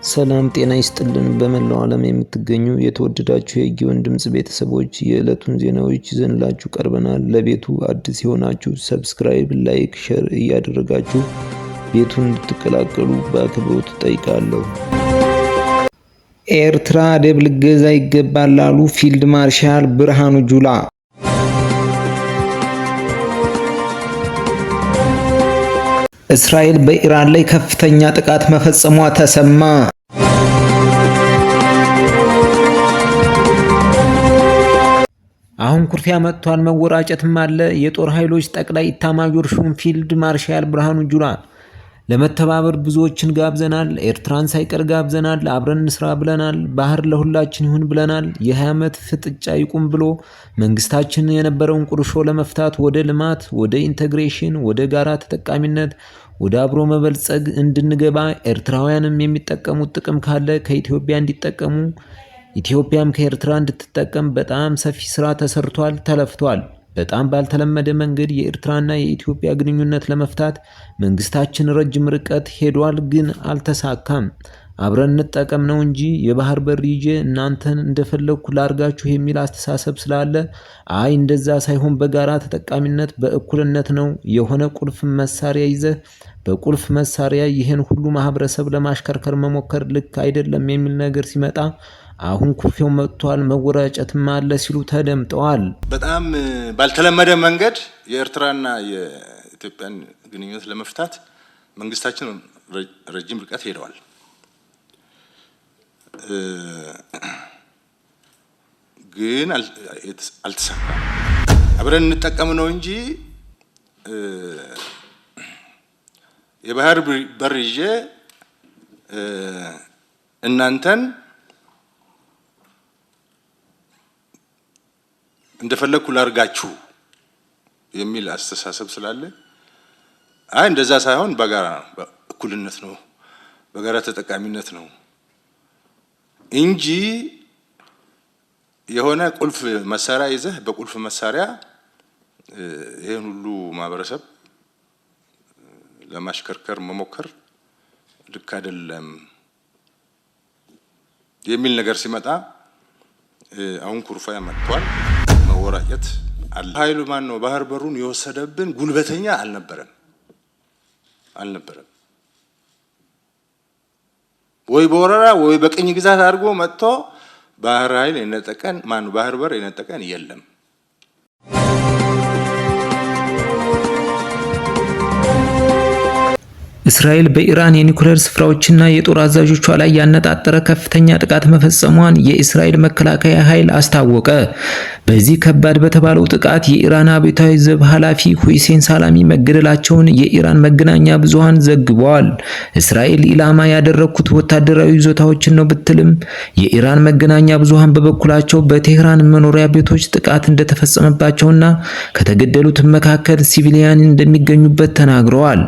ሰላም ጤና ይስጥልን። በመላው ዓለም የምትገኙ የተወደዳችሁ የጊዮን ድምጽ ቤተሰቦች የዕለቱን ዜናዎች ይዘንላችሁ ቀርበናል። ለቤቱ አዲስ የሆናችሁ ሰብስክራይብ፣ ላይክ፣ ሼር እያደረጋችሁ ቤቱን እንድትቀላቀሉ በአክብሮት ጠይቃለሁ። ኤርትራ አደብ ልትገዛ ይገባል አሉ ፊልድ ማርሻል ብርሃኑ ጁላ። እስራኤል በኢራን ላይ ከፍተኛ ጥቃት መፈጸሟ ተሰማ። አሁን ኩርፊያ መጥቷል፣ መወራጨትም አለ። የጦር ኃይሎች ጠቅላይ ኢታማዦር ሹም ፊልድ ማርሻል ብርሃኑ ጁላ ለመተባበር ብዙዎችን ጋብዘናል። ኤርትራን ሳይቀር ጋብዘናል። አብረን እንስራ ብለናል። ባህር ለሁላችን ይሁን ብለናል። የ20 ዓመት ፍጥጫ ይቁም ብሎ መንግስታችን የነበረውን ቁርሾ ለመፍታት ወደ ልማት፣ ወደ ኢንተግሬሽን፣ ወደ ጋራ ተጠቃሚነት፣ ወደ አብሮ መበልጸግ እንድንገባ ኤርትራውያንም የሚጠቀሙት ጥቅም ካለ ከኢትዮጵያ እንዲጠቀሙ ኢትዮጵያም ከኤርትራ እንድትጠቀም በጣም ሰፊ ስራ ተሰርቷል፣ ተለፍቷል። በጣም ባልተለመደ መንገድ የኤርትራና የኢትዮጵያ ግንኙነት ለመፍታት መንግስታችን ረጅም ርቀት ሄዷል፣ ግን አልተሳካም። አብረን እንጠቀም ነው እንጂ የባህር በር ይዤ እናንተን እንደፈለኩ ላርጋችሁ የሚል አስተሳሰብ ስላለ አይ እንደዛ ሳይሆን በጋራ ተጠቃሚነት በእኩልነት ነው። የሆነ ቁልፍ መሳሪያ ይዘህ በቁልፍ መሳሪያ ይህን ሁሉ ማህበረሰብ ለማሽከርከር መሞከር ልክ አይደለም የሚል ነገር ሲመጣ አሁን ኩርፊያው መጥቷል፣ መወራጨትም አለ ሲሉ ተደምጠዋል። በጣም ባልተለመደ መንገድ የኤርትራና የኢትዮጵያን ግንኙነት ለመፍታት መንግስታችን ረጅም ርቀት ሄደዋል። ግን አልተሳካም። አብረን እንጠቀም ነው እንጂ የባህር በር ይዤ እናንተን እንደፈለኩ ላርጋችሁ የሚል አስተሳሰብ ስላለ አይ እንደዛ ሳይሆን በጋራ እኩልነት ነው፣ በጋራ ተጠቃሚነት ነው እንጂ የሆነ ቁልፍ መሳሪያ ይዘህ በቁልፍ መሳሪያ ይሄን ሁሉ ማህበረሰብ ለማሽከርከር መሞከር ልክ አይደለም የሚል ነገር ሲመጣ አሁን ኩርፊያ መጥቷል። መወራጨት አለ። ኃይሉ ማን ነው ባህር በሩን የወሰደብን? ጉልበተኛ አልነበረም ወይ በወረራ ወይ በቅኝ ግዛት አድርጎ መጥቶ ባህር ኃይል የነጠቀን ማን ነው? ባህር በር የነጠቀን የለም። እስራኤል በኢራን የኒኩሌር ስፍራዎችና የጦር አዛዦቿ ላይ ያነጣጠረ ከፍተኛ ጥቃት መፈጸሟን የእስራኤል መከላከያ ኃይል አስታወቀ። በዚህ ከባድ በተባለው ጥቃት የኢራን አብዮታዊ ዘብ ኃላፊ ሁሴን ሳላሚ መገደላቸውን የኢራን መገናኛ ብዙሃን ዘግበዋል። እስራኤል ኢላማ ያደረኩት ወታደራዊ ይዞታዎችን ነው ብትልም የኢራን መገናኛ ብዙሃን በበኩላቸው በቴህራን መኖሪያ ቤቶች ጥቃት እንደተፈጸመባቸውና ከተገደሉት መካከል ሲቪሊያን እንደሚገኙበት ተናግረዋል።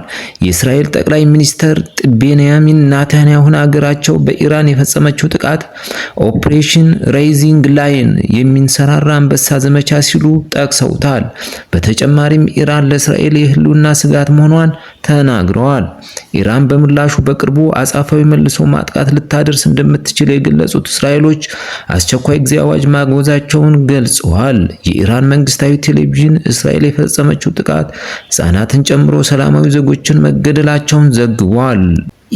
የእስራኤል ጠቅላይ ሚኒስትር ቤንያሚን ኔታንያሁን አገራቸው በኢራን የፈጸመችው ጥቃት ኦፕሬሽን ራይዚንግ ላየን የሚንሰራራ አንበሳ ዘመቻ ሲሉ ጠቅሰውታል። በተጨማሪም ኢራን ለእስራኤል የህልውና ስጋት መሆኗን ተናግረዋል። ኢራን በምላሹ በቅርቡ አጻፋዊ መልሶ ማጥቃት ልታደርስ እንደምትችል የገለጹት እስራኤሎች አስቸኳይ ጊዜ አዋጅ ማወጃቸውን ገልጸዋል። የኢራን መንግስታዊ ቴሌቪዥን እስራኤል የፈጸመችው ጥቃት ህጻናትን ጨምሮ ሰላማዊ ዜጎችን መገደላቸውን ዘግቧል።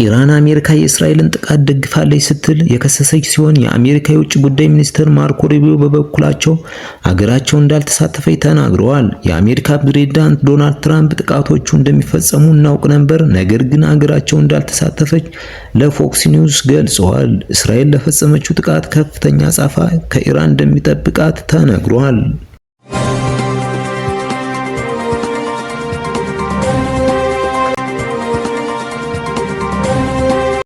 ኢራን አሜሪካ የእስራኤልን ጥቃት ደግፋለች ስትል የከሰሰች ሲሆን የአሜሪካ የውጭ ጉዳይ ሚኒስትር ማርኮ ሩቢዮ በበኩላቸው አገራቸው እንዳልተሳተፈች ተናግረዋል። የአሜሪካ ፕሬዝዳንት ዶናልድ ትራምፕ ጥቃቶቹ እንደሚፈጸሙ እናውቅ ነበር፣ ነገር ግን አገራቸው እንዳልተሳተፈች ለፎክስ ኒውስ ገልጸዋል። እስራኤል ለፈጸመችው ጥቃት ከፍተኛ አጸፋ ከኢራን እንደሚጠብቃት ተነግሯል።